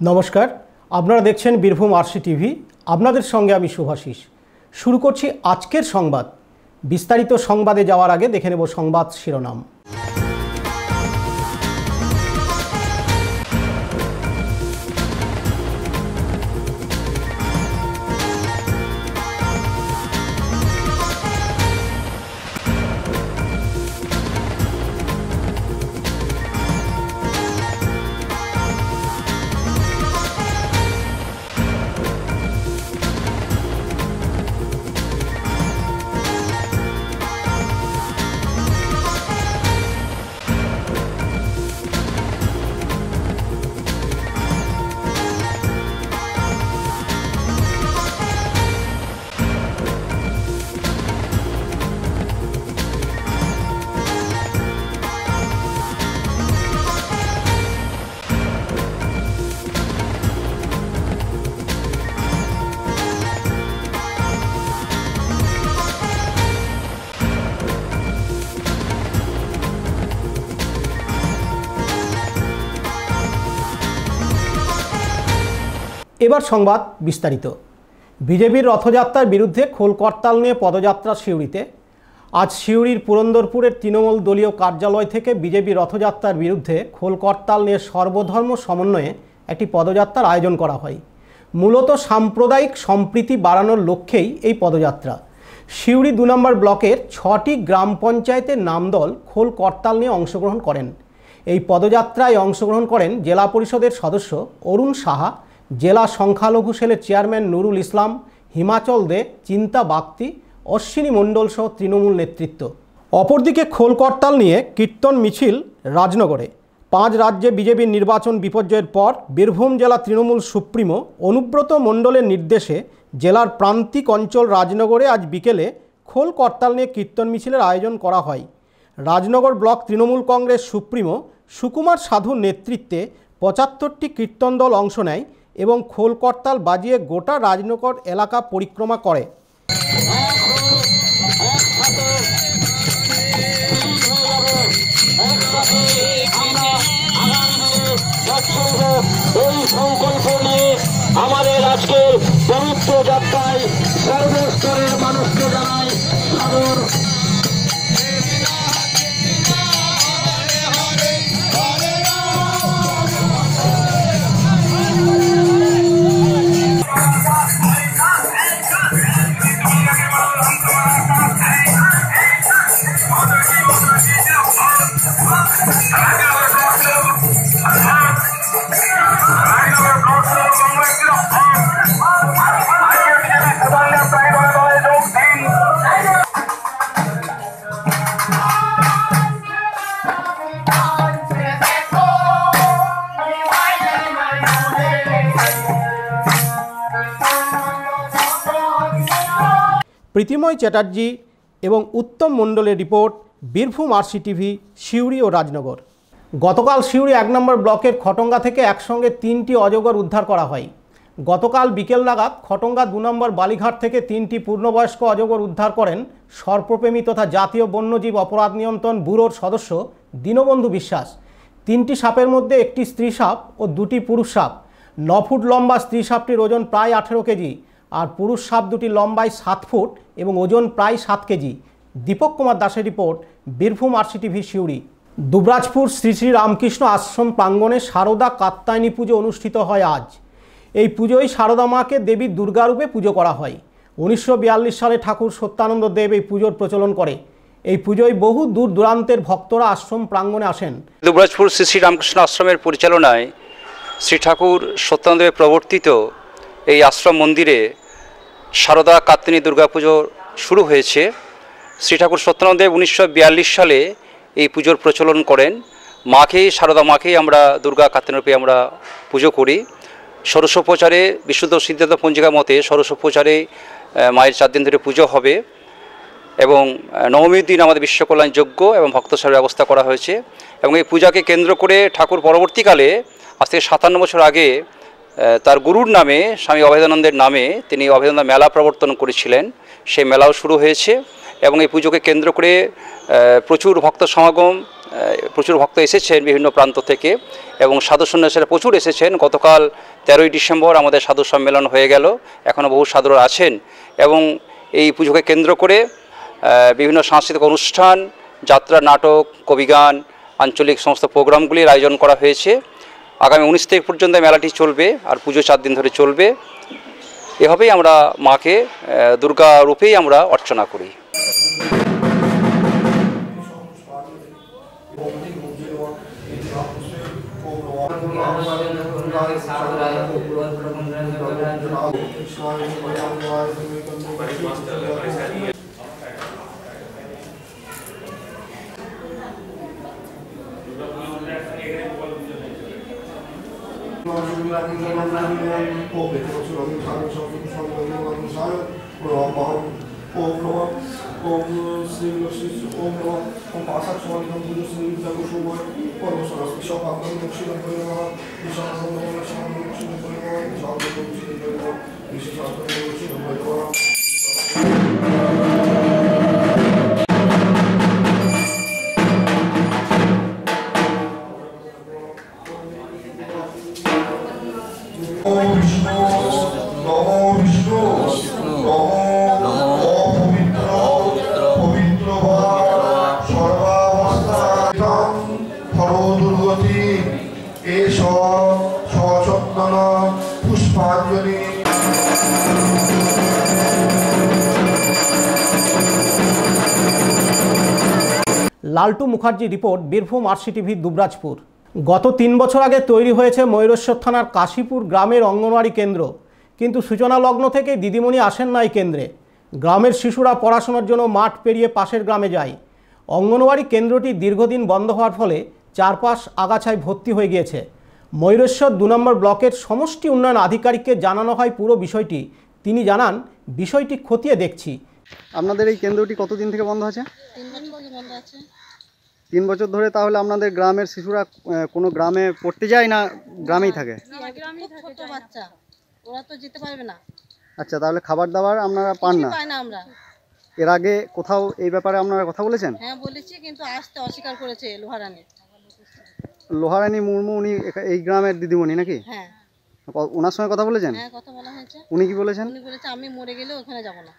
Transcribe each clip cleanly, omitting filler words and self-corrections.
নমস্কার, আপনারা দেখছেন বীরভূম আরসি টিভি। আপনাদের সঙ্গে আমি শুভাশিস। শুরু করছি আজকের সংবাদ। বিস্তারিত সংবাদে যাওয়ার আগে দেখে নেব সংবাদ শিরোনাম। এবার সংবাদ বিস্তারিত। বিজেপির রথযাত্রার বিরুদ্ধে খোল করতাল নিয়ে পদযাত্রা সিউড়িতে। আজ সিউড়ির পুরন্দরপুরের তৃণমূল দলীয় কার্যালয় থেকে বিজেপি রথযাত্রার বিরুদ্ধে খোল করতাল নিয়ে সর্বধর্ম সমন্বয়ে একটি পদযাত্রার আয়োজন করা হয়। মূলত সাম্প্রদায়িক সম্প্রীতি বাড়ানোর লক্ষ্যেই এই পদযাত্রা। সিউড়ি ২ নম্বর ব্লকের ৬টি গ্রাম পঞ্চায়েতের নামদল খোল করতাল নিয়ে অংশগ্রহণ করেন। এই পদযাত্রায় অংশগ্রহণ করেন জেলা পরিষদের সদস্য অরুণ সাহা, জেলা সংখ্যালঘু সেলের চেয়ারম্যান নুরুল ইসলাম, হিমাচল দে, চিন্তা বাগতি, অশ্বিনী মণ্ডল সহ তৃণমূল নেতৃত্ব। অপরদিকে খোল করতাল নিয়ে কীর্তন মিছিল রাজনগরে। 5 রাজ্যে বিজেপির নির্বাচন বিপর্যয়ের পর বীরভূম জেলা তৃণমূল সুপ্রিমো অনুব্রত মণ্ডলের নির্দেশে জেলার প্রান্তিক অঞ্চল রাজনগরে আজ বিকেলে খোল করতাল নিয়ে কীর্তন মিছিলের আয়োজন করা হয়। রাজনগর ব্লক তৃণমূল কংগ্রেস সুপ্রিমো সুকুমার সাধুর নেতৃত্বে 75টি কীর্তন দল অংশ নেয় এবং খোল করতাল বাজিয়ে গোটা রাজনগর এলাকা পরিক্রমা করে। এই সংকল্প নিয়ে আমাদের আজকের পবিত্র যাত্রায় সর্বস্তরের মানুষকে জানাই সাদর প্রীতিময় চ্যাটার্জি এবং উত্তম মণ্ডলের report, Birbhum RC TV, Suri ও রাজনগর। গতকাল সিউড়ি 1 নম্বর ব্লকের খটঙ্গা থেকে একসঙ্গে 3টি অজগর উদ্ধার করা হয়। গতকাল বিকেল নাগাদ খটঙ্গা 2 নম্বর বালিঘাট থেকে 3টি পূর্ণবয়স্ক অজগর উদ্ধার করেন সর্পপ্রেমী তথা জাতীয় বন্যজীব অপরাধ নিয়ন্ত্রণ ব্যুরোর সদস্য দীনবন্ধু বিশ্বাস। 3টি সাপের মধ্যে একটি স্ত্রী সাপ ও 2টি পুরুষ সাপ। 9 ফুট লম্বা স্ত্রী সাপটির ওজন প্রায় 18 কেজি আর পুরুষ সাপ দুটি লম্বায় 7 ফুট এবং ওজন প্রায় 7 কেজি। দীপক কুমার দাসের report, Birbhum RC TV, Suri. Dubrajpur Shri Shri Ramakrishna Ashram প্রাঙ্গণে শারদা কাত্যায়নী পুজো অনুষ্ঠিত হয় আজ। এই পুজোয় শারদা মাকে দেবী দুর্গারূপে পুজো করা হয়। 1942 সালে ঠাকুর সত্যানন্দ দেব এই পুজোর প্রচলন করে। এই পুজোয় বহু দূর দূরান্তের ভক্তরা আশ্রম প্রাঙ্গণে আসেন। দুবরাজপুর শ্রী শ্রী রামকৃষ্ণ আশ্রমের পরিচালনায় শ্রী ঠাকুর সত্যানন্দ দেবের প্রবর্তিত এই আশ্রম মন্দিরে শারদা কাত্যায়নী দুর্গাপুজো শুরু হয়েছে। শ্রী ঠাকুর সত্যানন্দ দেব 1942 সালে এই পুজোর প্রচলন করেন। মাকেই, শারদা মাকেই আমরা দুর্গা কাত্যায়নী রূপে আমরা পুজো করি। ষোড়শোপচারে বিশুদ্ধ সিদ্ধান্ত পঞ্জিকা মতে ষোড়শোপচারে মায়ের 4 দিন ধরে পুজো হবে এবং নবমীর দিন আমাদের বিশ্বকল্যাণ যজ্ঞ এবং ভক্তসভার ব্যবস্থা করা হয়েছে। এবং এই পূজাকে কেন্দ্র করে ঠাকুর পরবর্তীকালে আজ থেকে 57 বছর আগে তার গুরুর নামে, স্বামী অভেদানন্দের নামে তিনি অভেদানন্দ মেলা প্রবর্তন করেছিলেন। সেই মেলাও শুরু হয়েছে এবং এই পুজোকে কেন্দ্র করে প্রচুর ভক্ত সমাগম প্রচুর ভক্ত এসেছেন বিভিন্ন প্রান্ত থেকে এবং সাধু সন্ন্যাসীরা প্রচুর এসেছেন। গতকাল 13ই ডিসেম্বর আমাদের সাধু সম্মেলন হয়ে গেল, এখনও বহু সাধুরা আছেন এবং এই পুজোকে কেন্দ্র করে বিভিন্ন সাংস্কৃতিক অনুষ্ঠান, যাত্রা, নাটক, কবিগান, আঞ্চলিক সমস্ত প্রোগ্রামগুলির আয়োজন করা হয়েছে। আগামী 19 তারিখ পর্যন্ত মেলাটি চলবে আর পুজো 4 দিন ধরে চলবে। এভাবেই আমরা মাকে দুর্গা রূপেই আমরা অর্চনা করি। লালটু মুখার্জি রিপোর্ট, বীরভূম RCTV দুবরাজপুর। গত 3 বছর আগে তৈরি হয়েছে ময়ূরেশ্বর থানার কাশীপুর গ্রামের অঙ্গনওয়াড়ি কেন্দ্র, কিন্তু সূচনা লগ্ন থেকেই দিদিমণি আসেন না এই কেন্দ্রে। গ্রামের শিশুরা পড়াশোনার জন্য মাঠ পেরিয়ে পাশের গ্রামে যায়। অঙ্গনওয়াড়ি কেন্দ্রটি দীর্ঘদিন বন্ধ হওয়ার ফলে চারপাশ আগাছায় ভর্তি হয়ে গিয়েছে। ময়ূরেশ্বর 2 নম্বর ব্লকের সমষ্টি উন্নয়ন আধিকারিককে জানানো হয় পুরো বিষয়টি। তিনি জানান, বিষয়টি খতিয়ে দেখছি। আপনাদের এই কেন্দ্রটি কতদিন থেকে বন্ধ আছে? 3 বছর ধরে বন্ধ আছে। 3 বছর ধরে। তাহলে আপনাদের গ্রামের শিশুরা কোনো গ্রামে পড়তে যায় না গ্রামেই থাকে? ছোট বাচ্চা, ওরা তো যেতে পারবে না। আচ্ছা, তাহলে খাবার দাবার আপনারা পান না? পাই না আমরা। এর আগে কোথাও এই ব্যাপারে আপনারা কথা বলেছেন? হ্যাঁ বলেছি, কিন্তু আসতে অস্বীকার করেছে লোহারানি। লোহারানী মুর্মু, উনি এই গ্রামের দিদিমণি নাকি? হ্যাঁ। ওনার সঙ্গে কথা বলেছেন? হ্যাঁ, কথা বলা হয়েছে। উনি কি বলেছেন? উনি বলেছে আমি মরে গেলে ওখানে যাব না।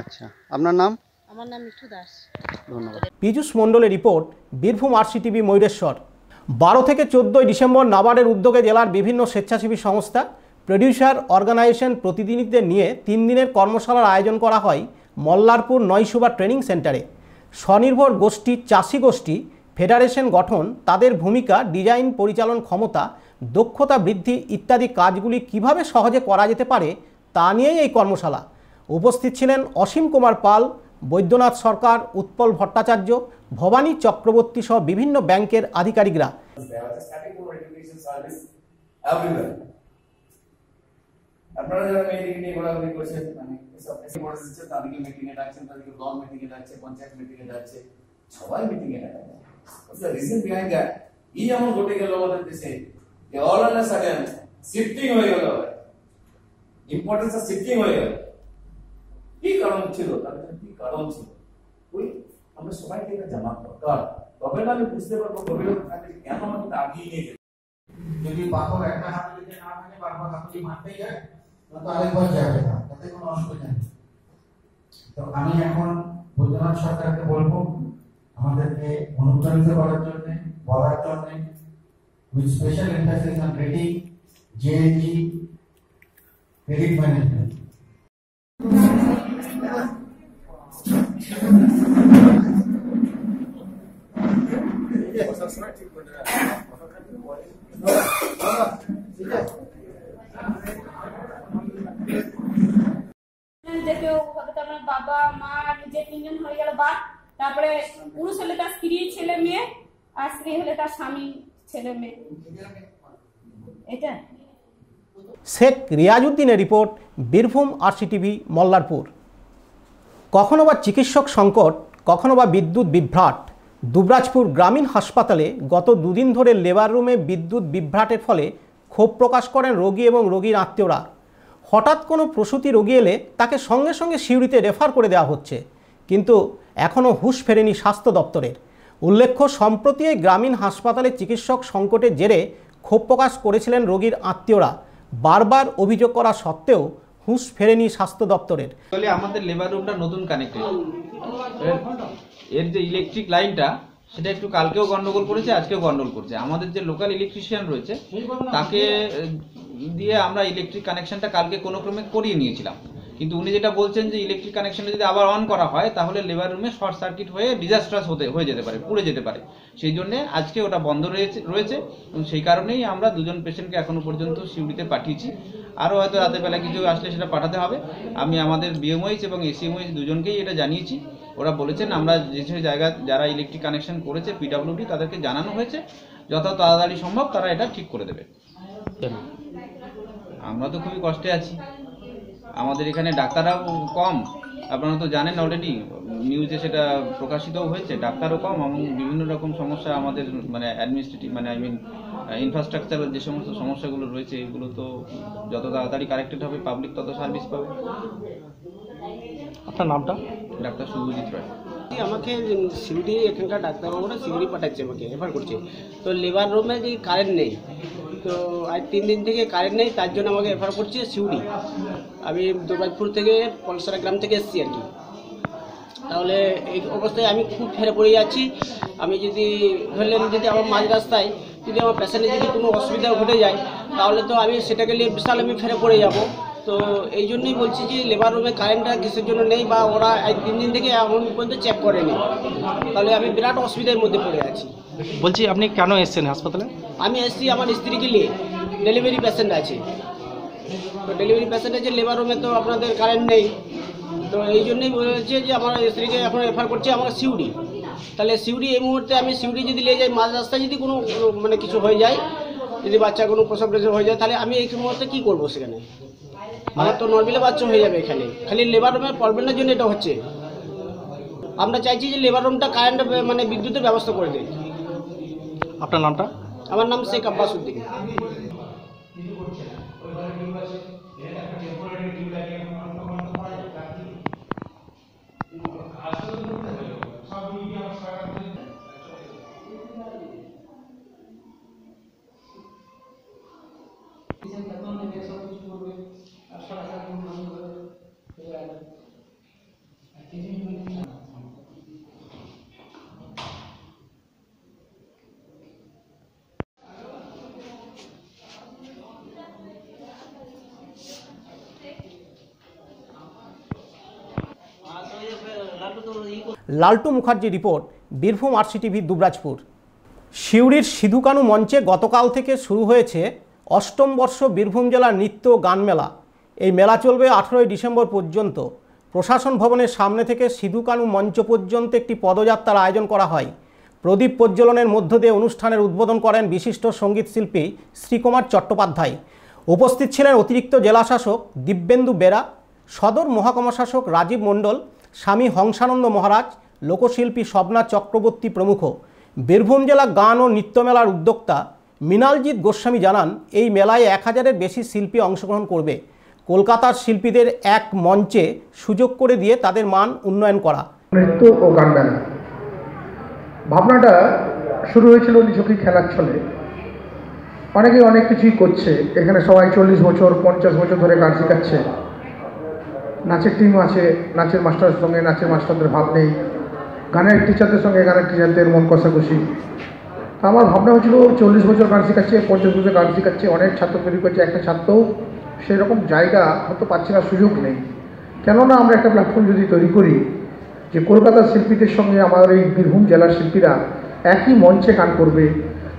আচ্ছা, আপনার নাম? আমার নাম মিঠু দাস। ধন্যবাদ। পীযূষ মণ্ডলের রিপোর্ট, বীরভূম RCTV ময়ূরেশ্বর। 12 থেকে 14 ডিসেম্বর নাবার্ডের উদ্যোগে জেলার বিভিন্ন স্বেচ্ছাসেবী সংস্থা, প্রডিউসার অর্গানাইজেশন প্রতিনিধিদের নিয়ে 3 দিনের কর্মশালার আয়োজন করা হয় মল্লারপুর নয়সুবা ট্রেনিং সেন্টারে। স্বনির্ভর গোষ্ঠী, চাষি গোষ্ঠী, ফেডারেশন গঠন, তাদের ভূমিকা, ডিজাইন, পরিচালন ক্ষমতা, দক্ষতা বৃদ্ধি ইত্যাদি কাজগুলি কিভাবে সহজে করা যেতে পারে তা নিয়েই এই কর্মশালা। উপস্থিত ছিলেন অসীম কুমার পাল, বৈদ্যনাথ সরকার, উৎপল ভট্টাচার্য, ভবানী চক্রবর্তী সহ বিভিন্ন ব্যাংকের আধিকারিকরা। আপনারা যারা মেয়েদিকে নিয়ে ঘোরাঘুরি করছেন, মানে তাদেরকে মিটিং এ ডাকছেন, তাদেরকে ব্লক মিটিং এ ডাকছে, পঞ্চায়েত মিটিং এ ডাকছে, সবাই মিটিং এ ডাকছে। দ্য রিজন বিহাইন্ড দ্যাট, এই এমন ঘটে গেল আমাদের দেশে যে all on a sudden shifting হয়ে গেল, ইম্পর্টেন্স অফ শিফটিং হয়ে গেল। কি কারণ ছিল? তার কি কারণ ছিল? ওই আমরা সবাইকে এটা জানা দরকার, তবে না আমি বুঝতে পারবো গভীরভাবে কেন আমাকে আগিয়ে নিয়ে গেল। যদি বাপর একটা হাত দিতে না থাকে, বারবার হাতটি মারতে যায়, তো আরেকবার যাবে না, তাতে কোনো অসুবিধা নেই। তো আমি এখন বৈদ্যনাথ সরকারকে বলবো আমাদেরকে অনুপ্রাণিত করার জন্য, বলার জন্য, with special emphasis on reading, JNG, credit management. বাবা মা নিজে 3 জন হয়ে গেল বাপ, তারপরে পুরুষ হলে তার স্ত্রী ছেলে মেয়ে, আর স্ত্রী হলে তার স্বামী ছেলে মেয়ে। এটা শেখ রিয়াজউদ্দিনের রিপোর্ট, বীরভূম RCTV মল্লারপুর। কখনো বা চিকিৎসক সংকট, কখনো বা বিদ্যুৎ বিভ্রাট। দুবরাজপুর গ্রামীণ হাসপাতালে গত 2 দিন ধরে লেবার রুমে বিদ্যুৎ বিভ্রাটের ফলে ক্ষোভ প্রকাশ করেন রোগী এবং রোগীর আত্মীয়রা। হঠাৎ কোনো প্রসূতি রোগী এলে তাকে সঙ্গে সঙ্গে সিউড়িতে রেফার করে দেওয়া হচ্ছে, কিন্তু এখনও হুঁশ ফেরেনি স্বাস্থ্য দপ্তরের। উল্লেখ্য, সম্প্রতি এই গ্রামীণ হাসপাতালে চিকিৎসক সংকটের জেরে ক্ষোভ প্রকাশ করেছিলেন রোগীর আত্মীয়রা। বারবার অভিযোগ করা সত্ত্বেও হুঁশ ফেরেনি স্বাস্থ্য দপ্তরের। আমাদের লেবার রুমটা নতুন কানেক্টেড, এর যে ইলেকট্রিক লাইনটা সেটা একটু কালকেও গন্ডগোল করেছে, আজকেও গন্ডগোল করছে। আমাদের যে লোকাল ইলেকট্রিশিয়ান রয়েছে তাকে দিয়ে আমরা ইলেকট্রিক কানেকশনটা কালকে কোনো ক্রমে করিয়ে নিয়েছিলাম, কিন্তু উনি যেটা বলছেন যে ইলেকট্রিক কানেকশনটা যদি আবার অন করা হয় তাহলে লেবার রুমে শর্ট সার্কিট হয়ে ডিজাস্ট্রাস হয়ে যেতে পারে, পুড়ে যেতে পারে। সেই জন্যে আজকে ওটা বন্ধ রয়েছে এবং সেই কারণেই আমরা দুজন পেশেন্টকে এখনো পর্যন্ত সিউড়িতে পাঠিয়েছি। আরও হয়তো রাতের বেলা কিছু আসলে সেটা পাঠাতে হবে। আমি আমাদের বিএমওইচ এবং এসিএমওইচ দুজনকেই এটা জানিয়েছি। ওরা বলেছেন আমরা যে জায়গা যারা ইলেকট্রিক কানেকশন করেছে পিডব্লিউডি তাদেরকে জানানো হয়েছে, যত তাড়াতাড়ি সম্ভব তারা এটা ঠিক করে দেবে। আমরা তো খুবই কষ্টে আছি, আমাদের এখানে ডাক্তাররাও কম, আপনারা তো জানেন অলরেডি, নিউজে সেটা প্রকাশিতও হয়েছে। ডাক্তারও কম এবং বিভিন্ন রকম সমস্যা আমাদের মানে অ্যাডমিনিস্ট্রেটিভ মানে ইনফ্রাস্ট্রাকচারের যে সমস্ত সমস্যাগুলো রয়েছে এগুলো তো যত তাড়াতাড়ি কারেক্টেড হবে পাবলিক তত সার্ভিস পাবে। আপনার নামটা? ডাক্তার শুভজিৎ রায়। আমাকে সিউড়ি এখানকার ডাক্তারবাবুরা সিউড়ি পাঠাচ্ছে, আমাকে রেফার করছে। তো লেবার রুমে যে কারেন্ট নেই, তো আজ 3 দিন থেকে কারেন্ট নেই, তার জন্য আমাকে রেফার করছে সিউড়ি। আমি দুর্গাপুর থেকে পলসরা গ্রাম থেকে এসেছি আর কি। তাহলে এই অবস্থায় আমি খুব ফেরে পড়ে যাচ্ছি। আমি যদি ধরলেন যদি আমার মাঝ রাস্তায় যদি আমার পেশেন্টের যদি কোনো অসুবিধা ঘটে যায় তাহলে তো আমি সেটাকে নিয়ে বিশাল আমি ফেরে পড়ে যাব। তো এই জন্যই বলছি যে লেবার রুমে কারেন্টটা কিসের জন্য নেই, বা ওরা 3 দিন থেকে এখন পর্যন্ত চেক করেনি, তাহলে আমি বিরাট অসুবিধার মধ্যে পড়ে আছি। বলছি আপনি কেন এসেছেন হাসপাতালে? আমি এসেছি আমার স্ত্রীকে নিয়ে, ডেলিভারি পেশেন্ট আছে। তো ডেলিভারি পেশেন্ট আছে, লেবার রুমে তো আপনাদের কারেন্ট নেই, তো এই জন্যই বলেছে যে আমার স্ত্রীকে এখন রেফার করছে আমার সিউড়ি। তাহলে সিউড়ি এই মুহূর্তে আমি সিউড়ি যদি নিয়ে যাই, মাঝ রাস্তায় যদি কোনো মানে কিছু হয়ে যায়, যদি বাচ্চা কোনো প্রসব হয়ে যায়, তাহলে আমি এই মুহূর্তে কী করবো? সেখানে আমার তো নর্মালি বাচ্চা হয়ে যাবে এখানে। খালি লেবার রুমের প্রবলেমের জন্য এটা হচ্ছে। আমরা চাইছি যে লেবার রুমটা কারেন্ট মানে বিদ্যুতের ব্যবস্থা করে দেয়। আপনার নামটা? আমার নাম শেখ আব্বাস উদ্দিন। লালটু মুখার্জি রিপোর্ট, বীরভূম আরসিটিভি, দুবরাজপুর। সিউড়ির সিধুকানু মঞ্চে গতকাল থেকে শুরু হয়েছে 8ম বর্ষ বীরভূম জেলা নৃত্য গান মেলা। এই মেলা চলবে 18ই ডিসেম্বর পর্যন্ত। প্রশাসন ভবনের সামনে থেকে সিধুকানু মঞ্চ পর্যন্ত একটি পদযাত্রার আয়োজন করা হয়। প্রদীপ প্রজ্বলনের মধ্য দিয়ে অনুষ্ঠানের উদ্বোধন করেন বিশিষ্ট সঙ্গীত শিল্পী শ্রীকুমার চট্টোপাধ্যায়। উপস্থিত ছিলেন অতিরিক্ত জেলাশাসক দিব্যেন্দু বেরা, সদর মহকুমা শাসক রাজীব মণ্ডল, স্বামী হংসানন্দ মহারাজ, লোকশিল্পী স্বপ্না চক্রবর্তী প্রমুখ। বীরভূম জেলা গান ও নৃত্য মেলার উদ্যোক্তা মৃণালজিৎ গোস্বামী জানান, এই মেলায় 1000-এর বেশি শিল্পী অংশগ্রহণ করবে। কলকাতার শিল্পীদের এক মঞ্চে সুযোগ করে দিয়ে তাদের মান উন্নয়ন করা। নৃত্য ও গান মেলা ভাবনাটা শুরু হয়েছিল নিছকই খেলার ছলে। অনেকে অনেক কিছুই করছে এখানে, সবাই 40 বছর 50 বছর ধরে গান শেখাচ্ছে। নাচের টিম আছে, নাচের মাস্টারের সঙ্গে নাচের মাস্টারদের ভাব নেই, গানের টিচারদের সঙ্গে গানের টিচারদের মন কষাকষি। আমার ভাবনা হচ্ছিল 40 বছর গান শেখাচ্ছে, 50 বছর গান শেখাচ্ছে, অনেক ছাত্র তৈরি করছে, একটা ছাত্রও সেই রকম জায়গা হয়তো পাচ্ছে না, সুযোগ নেই। কেননা আমরা একটা প্ল্যাটফর্ম যদি তৈরি করি যে কলকাতার শিল্পীদের সঙ্গে আমাদের এই বীরভূম জেলার শিল্পীরা একই মঞ্চে গান করবে,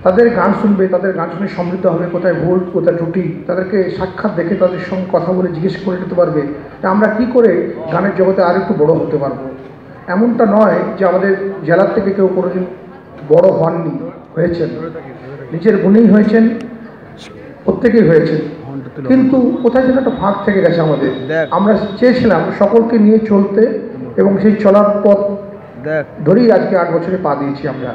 তাদের গান শুনবে, তাদের গান শুনে সমৃদ্ধ হবে, কোথায় ভুল কোথায় ত্রুটি তাদেরকে সাক্ষাৎ দেখে তাদের সঙ্গে কথা বলে জিজ্ঞেস করে নিতে পারবে যে আমরা কী করে গানের জগতে আর একটু বড়ো হতে পারবো। এমনটা নয় যে আমাদের জেলার থেকে কেউ কোনোদিন বড় হননি, হয়েছেন, নিজের গুণেই হয়েছেন, প্রত্যেকেই হয়েছেন, কিন্তু কোথায় যেন একটা ফাঁক থেকে গেছে আমাদের। আমরা চেয়েছিলাম সকলকে নিয়ে চলতে এবং সেই চলার পথ ধরেই আজকে 8 বছরে পা দিয়েছি আমরা।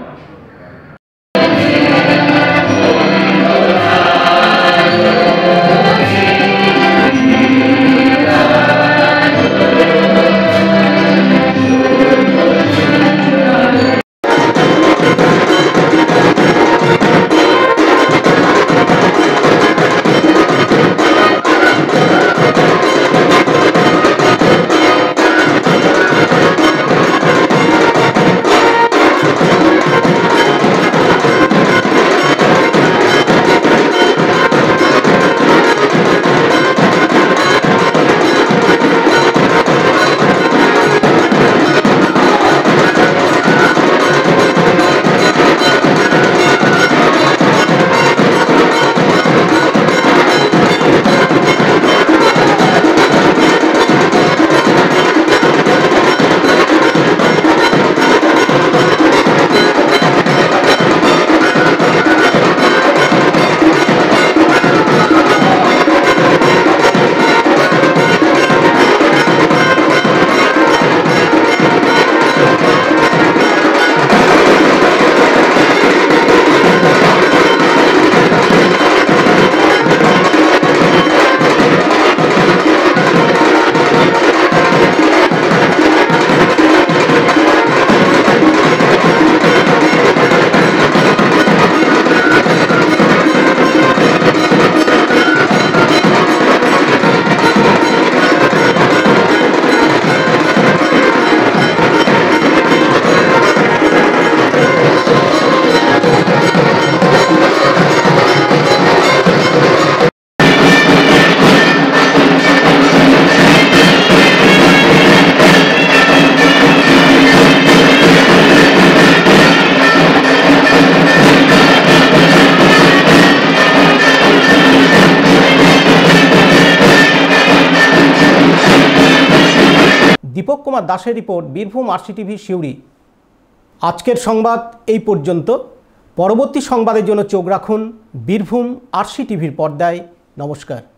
দীপক কুমার দাসের রিপোর্ট, বীরভূম RCTV সিউড়ি। আজকের সংবাদ এই পর্যন্ত। পরবর্তী সংবাদের জন্য চোখ রাখুন বীরভূম RCTVর পর্দায়। নমস্কার।